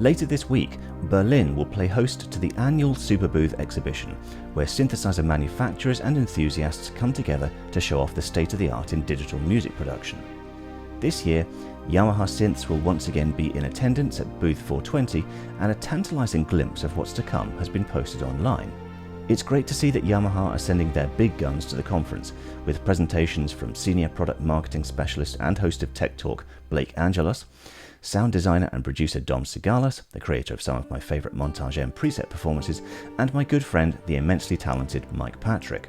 Later this week, Berlin will play host to the annual Superbooth exhibition, where synthesizer manufacturers and enthusiasts come together to show off the state-of-the-art in digital music production. This year, Yamaha synths will once again be in attendance at booth 420, and a tantalising glimpse of what's to come has been posted online. It's great to see that Yamaha are sending their big guns to the conference, with presentations from Senior Product Marketing Specialist and host of Tech Talk, Blake Angelos, sound designer and producer Dom Sigalas, the creator of some of my favourite Montage M preset performances, and my good friend, the immensely talented Mike Patrick.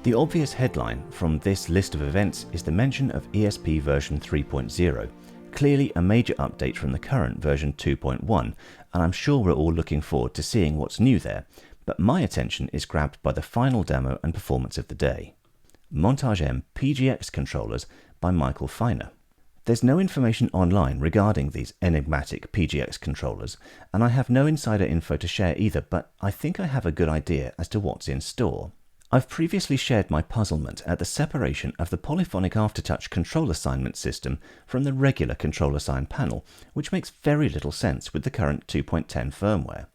The obvious headline from this list of events is the mention of E.S.P version 3.0, clearly a major update from the current version 2.1, and I'm sure we're all looking forward to seeing what's new there, but my attention is grabbed by the final demo and performance of the day. MONTAGE M PGX Controllers by Michael Feiner. There's no information online regarding these enigmatic PGX controllers, and I have no insider info to share either, but I think I have a good idea as to what's in store. I've previously shared my puzzlement at the separation of the polyphonic aftertouch control assignment system from the regular control assign panel, which makes very little sense with the current 2.10 firmware.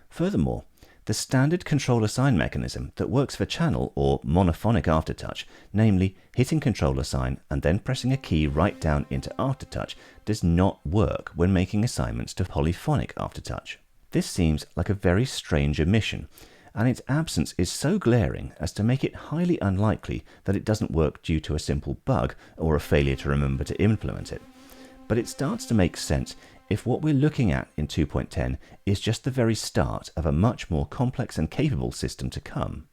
Furthermore, the standard control assign mechanism that works for channel or monophonic aftertouch, namely hitting control assign and then pressing a key right down into aftertouch, does not work when making assignments to polyphonic aftertouch. This seems like a very strange omission, and its absence is so glaring as to make it highly unlikely that it doesn't work due to a simple bug or a failure to remember to implement it. But it starts to make sense if what we're looking at in 2.10 is just the very start of a much more complex and capable system to come.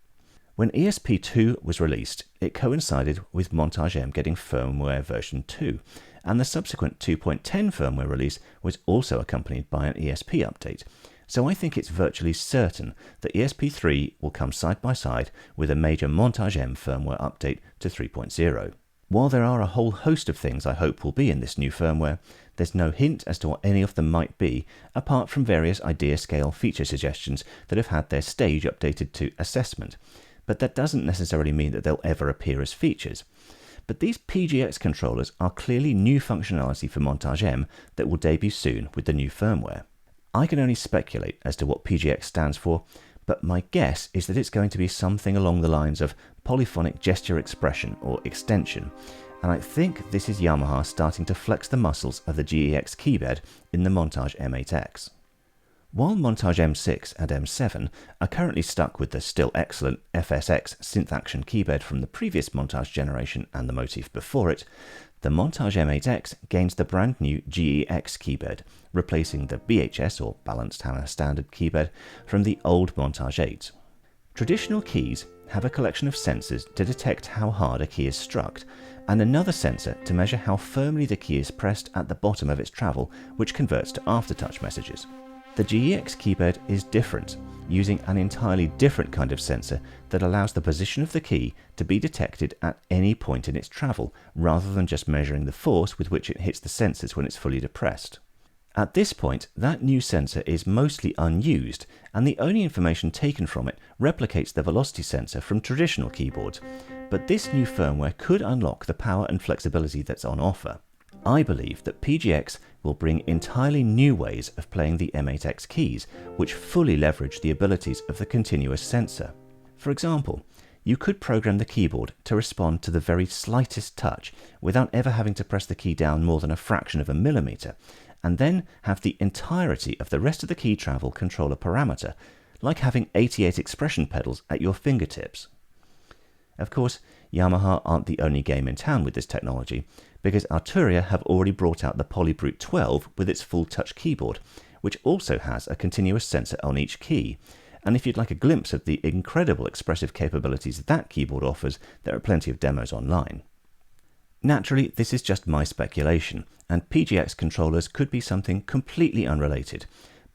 When E.S.P 2 was released, it coincided with Montage M getting firmware version 2, and the subsequent 2.10 firmware release was also accompanied by an E.S.P update. So I think it's virtually certain that E.S.P 3 will come side by side with a major Montage M firmware update to 3.0. While there are a whole host of things I hope will be in this new firmware, there's no hint as to what any of them might be, apart from various idea scale feature suggestions that have had their stage updated to assessment. But that doesn't necessarily mean that they'll ever appear as features. But these PGX controllers are clearly new functionality for Montage M that will debut soon with the new firmware. I can only speculate as to what PGX stands for, but my guess is that it's going to be something along the lines of polyphonic gesture expression or extension, and I think this is Yamaha starting to flex the muscles of the GEX keybed in the Montage M8X. While Montage M6 and M7 are currently stuck with the still excellent FSX synth action keybed from the previous Montage generation and the motif before it, the Montage M8X gains the brand new GEX keybed, replacing the BHS or Balanced Hammer Standard keybed from the old Montage 8. Traditional keys have a collection of sensors to detect how hard a key is struck, and another sensor to measure how firmly the key is pressed at the bottom of its travel, which converts to aftertouch messages. The GEX keybed is different, using an entirely different kind of sensor that allows the position of the key to be detected at any point in its travel, rather than just measuring the force with which it hits the sensors when it's fully depressed. At this point, that new sensor is mostly unused, and the only information taken from it replicates the velocity sensor from traditional keyboards, but this new firmware could unlock the power and flexibility that's on offer. I believe that PGX will bring entirely new ways of playing the M8X keys, which fully leverage the abilities of the continuous sensor. For example, you could program the keyboard to respond to the very slightest touch without ever having to press the key down more than a fraction of a millimeter, and then have the entirety of the rest of the key travel control a parameter, like having 88 expression pedals at your fingertips. Of course, Yamaha aren't the only game in town with this technology, because Arturia have already brought out the Polybrute 12 with its full touch keyboard, which also has a continuous sensor on each key. And if you'd like a glimpse of the incredible expressive capabilities that keyboard offers, there are plenty of demos online. Naturally, this is just my speculation, and PGX controllers could be something completely unrelated,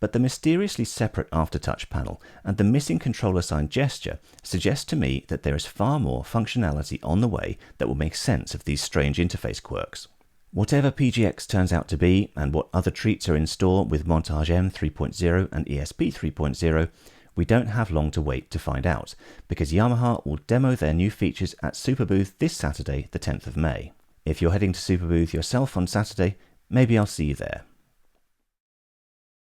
but the mysteriously separate aftertouch panel and the missing control assigned gesture suggest to me that there is far more functionality on the way that will make sense of these strange interface quirks. Whatever PGX turns out to be, and what other treats are in store with Montage M 3.0 and E.S.P 3.0, we don't have long to wait to find out, because Yamaha will demo their new features at Superbooth this Saturday, the 10th of May. If you're heading to Superbooth yourself on Saturday, maybe I'll see you there.